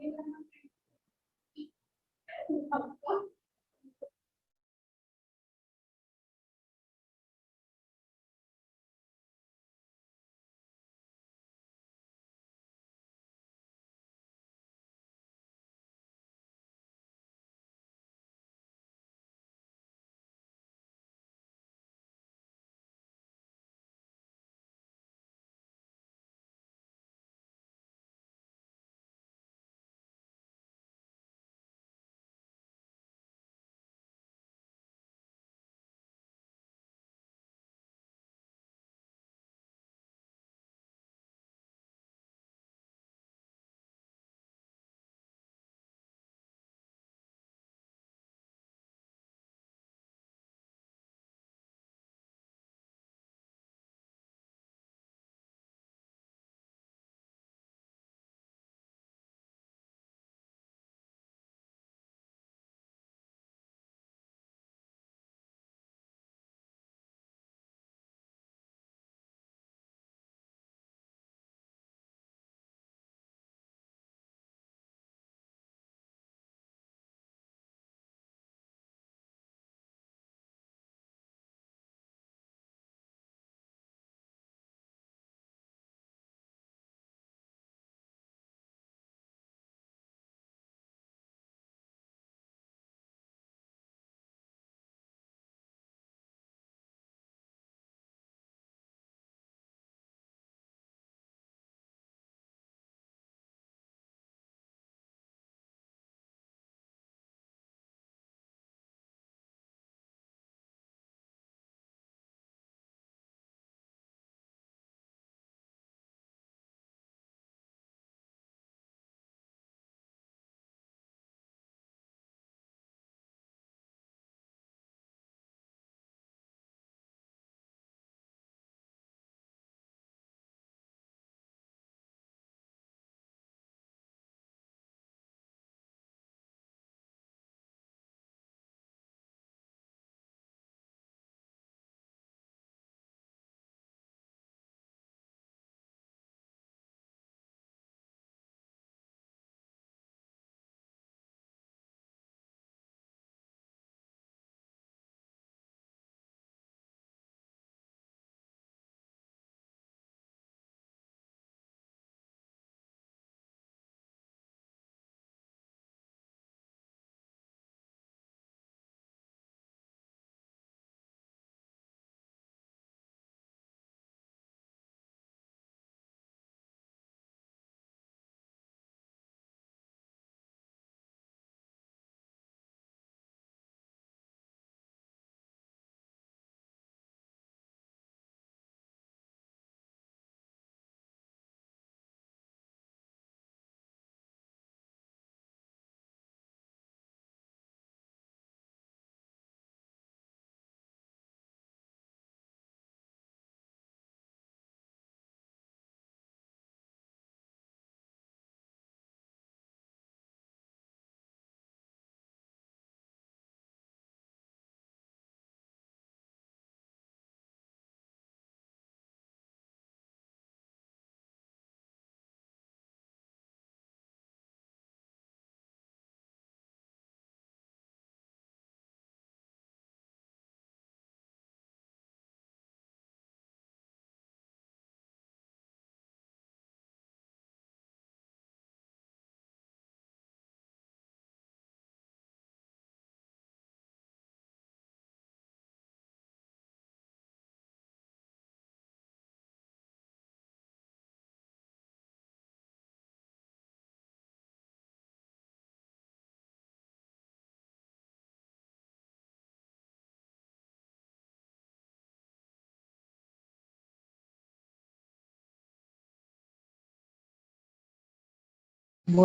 Good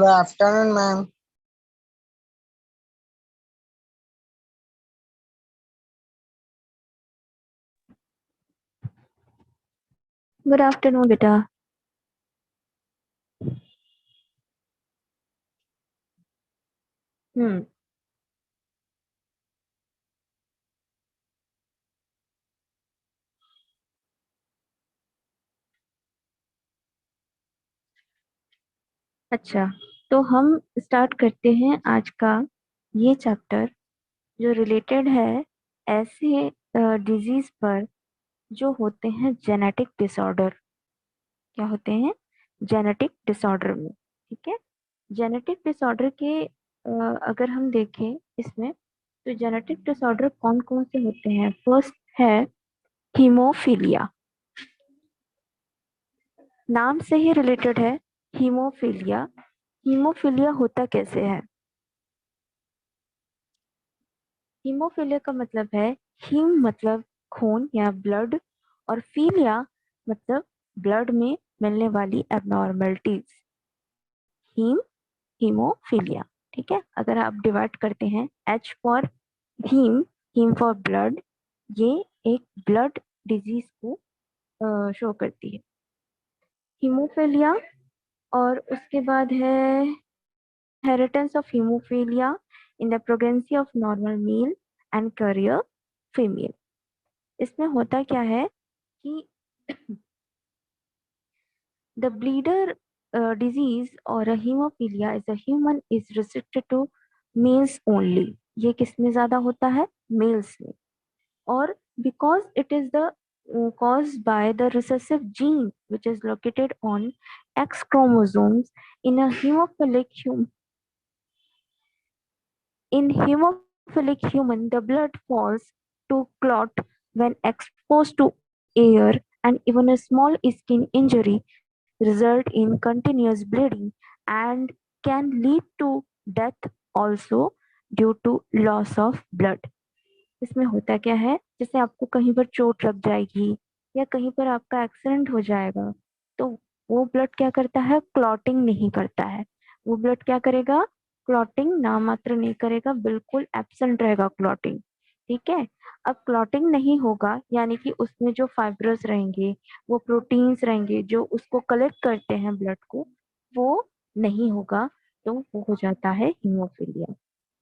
afternoon, ma'am. Good afternoon बेटा। हम्म। अच्छा। तो हम स्टार्ट करते हैं आज का ये चैप्टर जो रिलेटेड है ऐसे डिजीज पर जो होते हैं जेनेटिक डिसऑर्डर। क्या होते हैं? जेनेटिक डिसऑर्डर में। ठीक है। जेनेटिक डिसऑर्डर के अगर हम देखें इसमें, तो जेनेटिक डिसऑर्डर कौन कौन से होते हैं? फर्स्ट है हीमोफीलिया। नाम से ही रिलेटेड है हीमोफीलिया। हीमोफीलिया होता कैसे है? हीमोफीलिया का मतलब है, हीम मतलब खून या ब्लड, और फीलिया मतलब ब्लड में मिलने वाली एबनॉर्मलिटीज। Haem, haemophilia. ठीक है। अगर आप डिवाइड करते हैं, H for haem, haem for blood, ये एक ब्लड डिजीज को शो करती है, हीमोफीलिया। और उसके बाद है inheritance of hemophilia in the pregnancy of normal male and carrier female। इसमें होता क्या है कि the bleeder disease or a hemophilia is a human is restricted to males only। ये किस में ज्यादा होता है? मेल्स में। और because it is the caused by the recessive gene which is located on X chromosomes in a hemophilic human, the blood falls to clot when exposed to air, and even a small skin injury result in continuous bleeding and can lead to death also due to loss of blood। इसमें होता क्या है, जैसे आपको कहीं पर चोट लग जाएगी या कहीं पर आपका एक्सीडेंट हो जाएगा, तो वो ब्लड क्या करता है? क्लॉटिंग नहीं करता है। वो ब्लड क्या करेगा? क्लॉटिंग नाम मात्र नहीं करेगा, बिल्कुल एब्सेंट रहेगा क्लॉटिंग। ठीक है। अब क्लॉटिंग नहीं होगा यानी कि उसमें जो फाइब्रस रहेंगे, वो प्रोटीन्स रहेंगे जो उसको कलेक्ट करते हैं ब्लड को, वो नहीं होगा, तो वो हो जाता है हीमोफीलिया।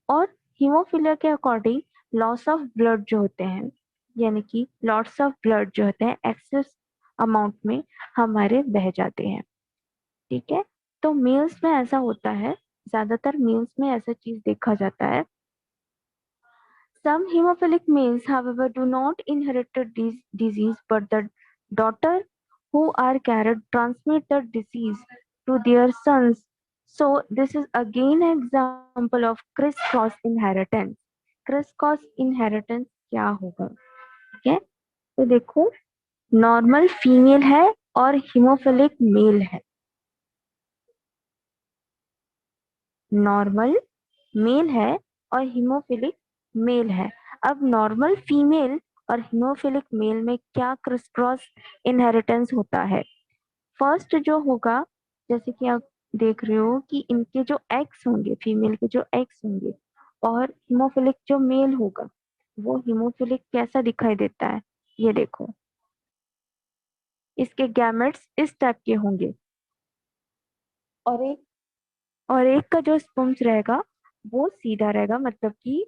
और हीमोफीलिया के अकॉर्डिंग लॉस ऑफ ब्लड जो होते हैं, यानी कि लॉट्स ऑफ ब्लड जो होते हैं एक्सेस अमाउंट में हमारे बह जाते हैं। ठीक है। तो मेल्स में ऐसा होता है, ज्यादातर मेल्स में ऐसा चीज देखा जाता है। Some hemophilic males, however, do not inherit this disease, but the daughter who are carried transmit the disease to their sons. So this is again an example of crisscross inheritance। crisscross inheritance क्या होगा? ठीक है। तो देखो, normal female है और haemophilic mail है। Normal mail है और हीमोफिलिक मेल है। अब नॉर्मल फीमेल और हीमोफिलिक मेल में क्या क्रिस क्रॉस इनहेरिटेंस होता है? फर्स्ट जो होगा, जैसे कि आप देख रहे हो कि इनके जो एग्स होंगे, फीमेल के जो एग्स होंगे, और हीमोफिलिक जो मेल होगा, वो हीमोफिलिक कैसा दिखाई देता है? ये देखो, इसके गैमेट्स इस टाइप के होंगे, और एक का जो स्पर्म्स रहेगा वो सीधा रहेगा, मतलब कि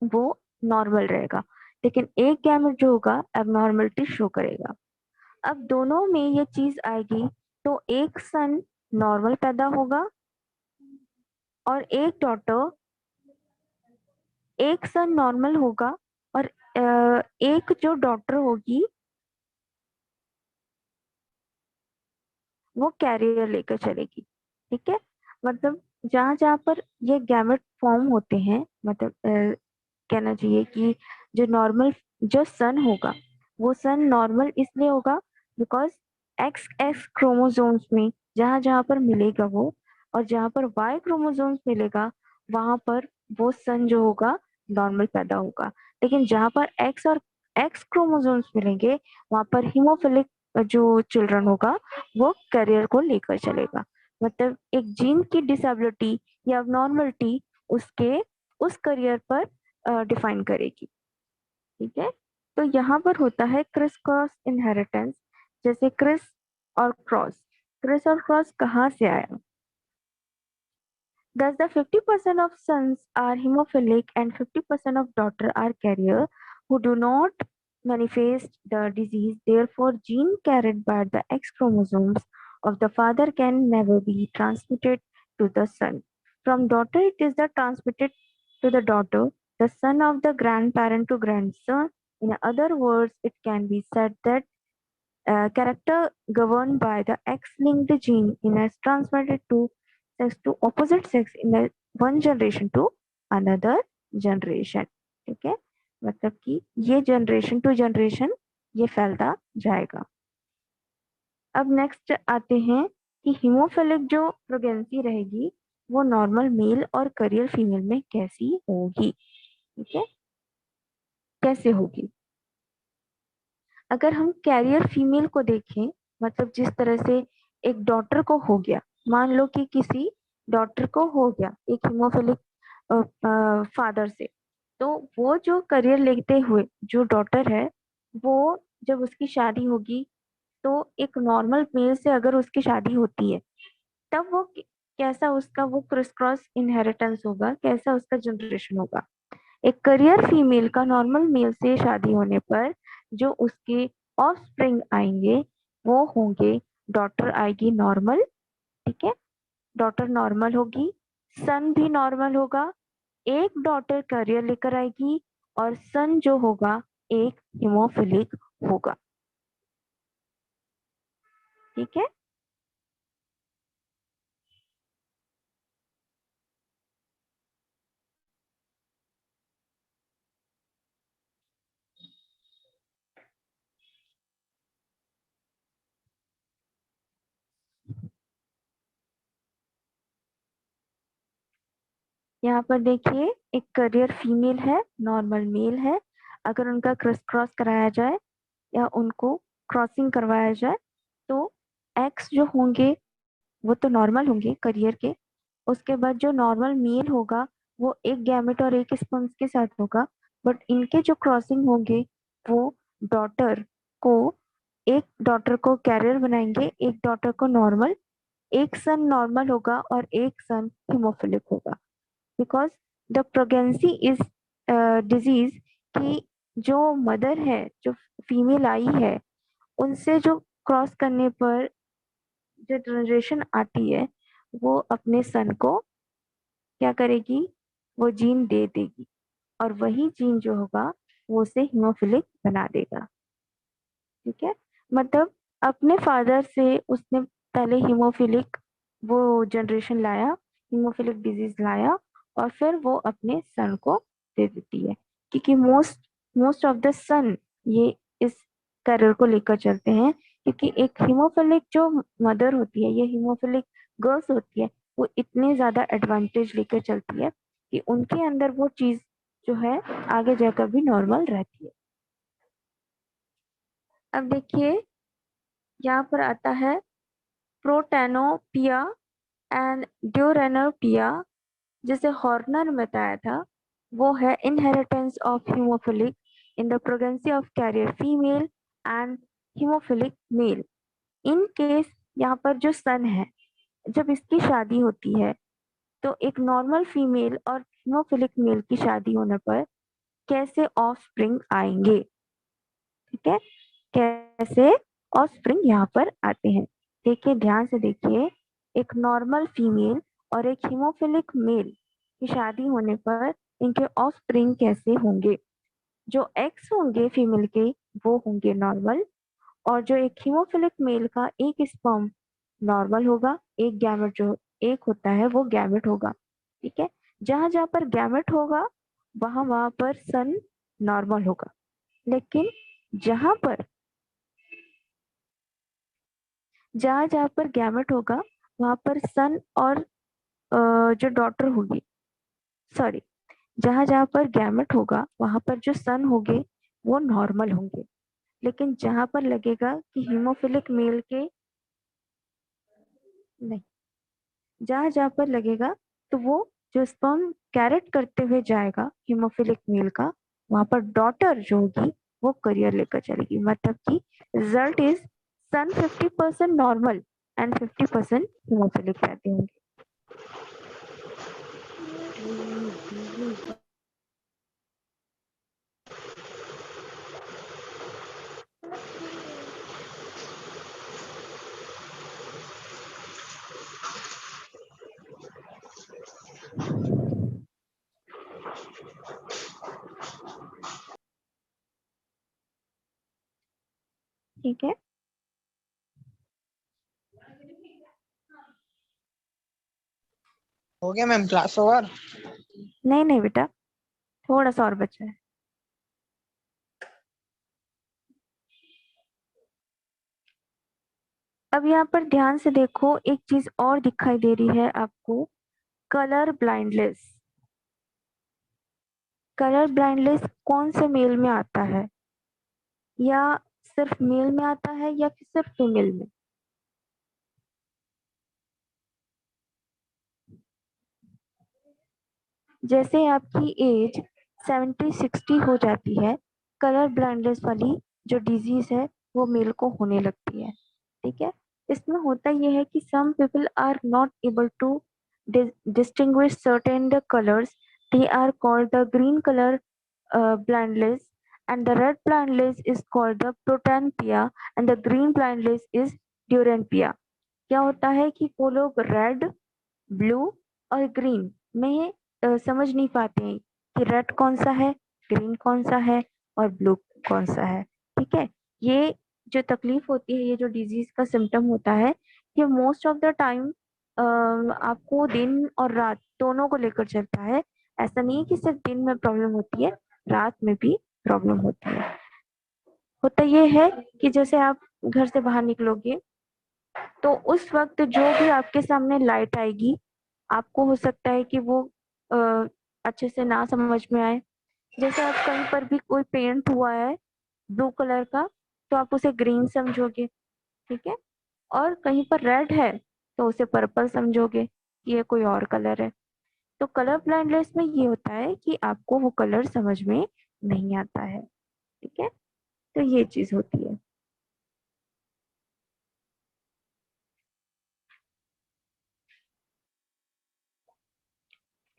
वो नॉर्मल रहेगा। लेकिन एक गैमेट जो होगा एबनॉर्मलिटी शो करेगा। अब दोनों में ये चीज आएगी, तो एक सन नॉर्मल पैदा होगा और एक डॉटर, एक सन नॉर्मल होगा और एक जो डॉटर होगी वो कैरियर लेकर चलेगी। ठीक है। मतलब जहां जहां पर ये गैमेट फॉर्म होते हैं, मतलब कहना चाहिए कि जो नॉर्मल, जो सन होगा, वो सन नॉर्मल इसलिए होगा बिकॉज एक्स एक्स क्रोमोसोम्स में जहां जहां पर मिलेगा वो, और जहां पर वाई क्रोमोसोम्स मिलेगा वहां पर वो सन जो होगा नॉर्मल पैदा होगा। लेकिन जहां पर एक्स और एक्स क्रोमोसोम्स मिलेंगे वहां पर हीमोफिलिक जो चिल्ड्रन होगा वो करियर को लेकर चलेगा। मतलब एक जीन की डिसेबिलिटी या नॉर्मलिटी उसके उस करियर पर डिफाइन करेगी। ठीक है। तो यहाँ पर होता है क्रिस क्रॉस इनहेरिटेंस। जैसे क्रिस और क्रॉस, क्रिस और क्रॉस कहाँ से आया? Thus, the 50% of sons are hemophilic and 50% of daughters are carrier who do not manifest the disease. Therefore, gene carried by the X chromosomes of the father can never be transmitted to the son. From daughter, it is the transmitted to the daughter, the son of the grandparent to grandson. In other words, it can be said that character governed by the X-linked gene is transmitted to sex to opposite sex in the one generation to another generation. ठीक है, मतलब कि ये generation to generation ये फैलता जाएगा। अब next आते हैं कि हीमोफिलिक जो प्रेगनेंसी रहेगी वो नॉर्मल मेल और करियर फीमेल में कैसी होगी। ठीक है, कैसे होगी। अगर हम कैरियर फीमेल को देखें, मतलब जिस तरह से एक डॉटर को हो गया, मान लो कि किसी डॉटर को हो गया एक हीमोफिलिक फादर से, तो वो जो करियर लेते हुए जो डॉटर है वो जब उसकी शादी होगी तो एक नॉर्मल मेल से अगर उसकी शादी होती है तब वो कैसा उसका वो क्रिस क्रॉस इनहेरिटेंस होगा, कैसा उसका जनरेशन होगा। एक करियर फीमेल का नॉर्मल मेल से शादी होने पर जो उसके ऑफस्प्रिंग आएंगे वो होंगे, डॉटर आएगी नॉर्मल। ठीक है, डॉटर नॉर्मल होगी, सन भी नॉर्मल होगा, एक डॉटर करियर लेकर आएगी और सन जो होगा एक हिमोफिलिक होगा। ठीक है, यहाँ पर देखिए एक करियर फीमेल है, नॉर्मल मेल है। अगर उनका क्रिस क्रॉस कराया जाए या उनको क्रॉसिंग करवाया जाए तो एक्स जो होंगे वो तो नॉर्मल होंगे करियर के। उसके बाद जो नॉर्मल मेल होगा वो एक गैमेट और एक स्पर्म्स के साथ होगा, बट इनके जो क्रॉसिंग होंगे वो डॉटर को एक डॉटर को कैरियर बनाएंगे, एक डॉटर को नॉर्मल, एक सन नॉर्मल होगा और एक सन हिमोफिलिक होगा। Because the pregnancy is disease कि जो मदर है, जो फीमेल आई है, उनसे जो क्रॉस करने पर जो जनरेशन आती है वो अपने सन को क्या करेगी, वो जीन दे देगी और वही जीन जो होगा वो उसे हीमोफिलिक बना देगा। ठीक है, मतलब अपने फादर से उसने पहले हीमोफिलिक वो जनरेशन लाया, हीमोफिलिक डिजीज लाया और फिर वो अपने सन को दे देती है, क्योंकि मोस्ट मोस्ट ऑफ द सन ये इस करियर को लेकर चलते हैं। क्योंकि एक हीमोफिलिक जो मदर होती है, ये हीमोफिलिक गर्ल्स होती है, वो इतने ज्यादा एडवांटेज लेकर चलती है कि उनके अंदर वो चीज जो है आगे जाकर भी नॉर्मल रहती है। अब देखिए यहाँ पर आता है प्रोटेनोपिया एंड ड्यूरेनोपिया। जैसे हॉर्नर ने बताया था वो है inheritance of haemophilic in the pregnancy of carrier female and haemophilic male. In case यहाँ पर जो सन है जब इसकी शादी होती है तो एक नॉर्मल फीमेल और हीमोफिलिक मेल की शादी होने पर कैसे ऑफस्प्रिंग आएंगे। ठीक है, कैसे ऑफस्प्रिंग यहाँ पर आते हैं। देखिए ध्यान से देखिए, एक नॉर्मल फीमेल और एक हीमोफिलिक मेल की शादी होने पर इनके ऑफस्प्रिंग कैसे होंगे। जो एक्स होंगे फीमेल के वो होंगे नॉर्मल, और जो एक हीमोफिलिक मेल का एक स्पर्म नॉर्मल होगा, एक गैमेट जो एक होता है वो गैमेट होगा। ठीक है, जहां जहां पर गैमेट होगा वहां वहां पर सन नॉर्मल होगा, लेकिन जहां पर जहां जहां पर गैमेट होगा वहां पर सन और जो डॉटर होगी, सॉरी, जहां जहां पर गैमेट होगा वहां पर जो सन होंगे वो नॉर्मल होंगे, लेकिन जहां पर लगेगा कि हीमोफिलिक मेल के नहीं, जहां जहां पर लगेगा तो वो जो स्पर्म कैरेट करते हुए जाएगा हीमोफिलिक मेल का, वहां पर डॉटर जो होगी वो करियर लेकर चलेगी। मतलब कि result is son 50% normal and 50% haemophilic रहते होंगे। ठीक है, हो गया मैम, क्लास ओवर? नहीं नहीं बेटा, थोड़ा सा और बचा है। अब यहाँ पर ध्यान से देखो, एक चीज और दिखाई दे रही है आपको, कलर ब्लाइंडनेस। कलर ब्लाइंडनेस कौन से मेल में आता है, या सिर्फ मेल में आता है या फिर सिर्फ फीमेल में? जैसे आपकी एज 70-60 हो जाती है, कलर ब्लाइंडनेस वाली जो डिजीज है वो मेल को होने लगती है। ठीक है, इसमें होता यह है कि some people are not able to distinguish certain the colors. They are called the green color blindness, and the red blindness is called the protanthia, and the green blindness is duranthia. क्या होता है कि वो लोग red, blue और green में समझ नहीं पाते हैं कि रेड कौन सा है, ग्रीन कौन सा है और ब्लू कौन सा है। ठीक है, ये जो तकलीफ होती है, ये जो डिजीज का सिम्टम होता है, ये मोस्ट ऑफ द टाइम आपको दिन और रात दोनों को लेकर चलता है। ऐसा नहीं है कि सिर्फ दिन में प्रॉब्लम होती है, रात में भी प्रॉब्लम होती है। होता ये है कि जैसे आप घर से बाहर निकलोगे तो उस वक्त जो भी आपके सामने लाइट आएगी, आपको हो सकता है कि वो अ, अच्छे से ना समझ में आए। जैसे आप कहीं पर भी कोई पेंट हुआ है ब्लू कलर का, तो आप उसे ग्रीन समझोगे। ठीक है, और कहीं पर रेड है तो उसे पर्पल समझोगे कि ये कोई और कलर है। तो कलर ब्लाइंडनेस में ये होता है कि आपको वो कलर समझ में नहीं आता है। ठीक है, तो ये चीज होती है।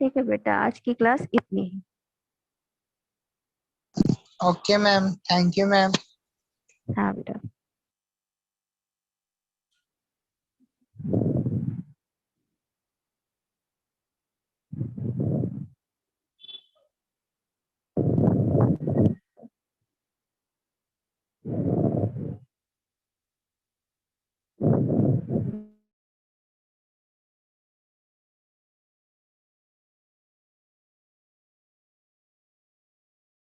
ठीक है बेटा, आज की क्लास इतनी ही। Okay ma'am, thank you ma'am. हाँ बेटा।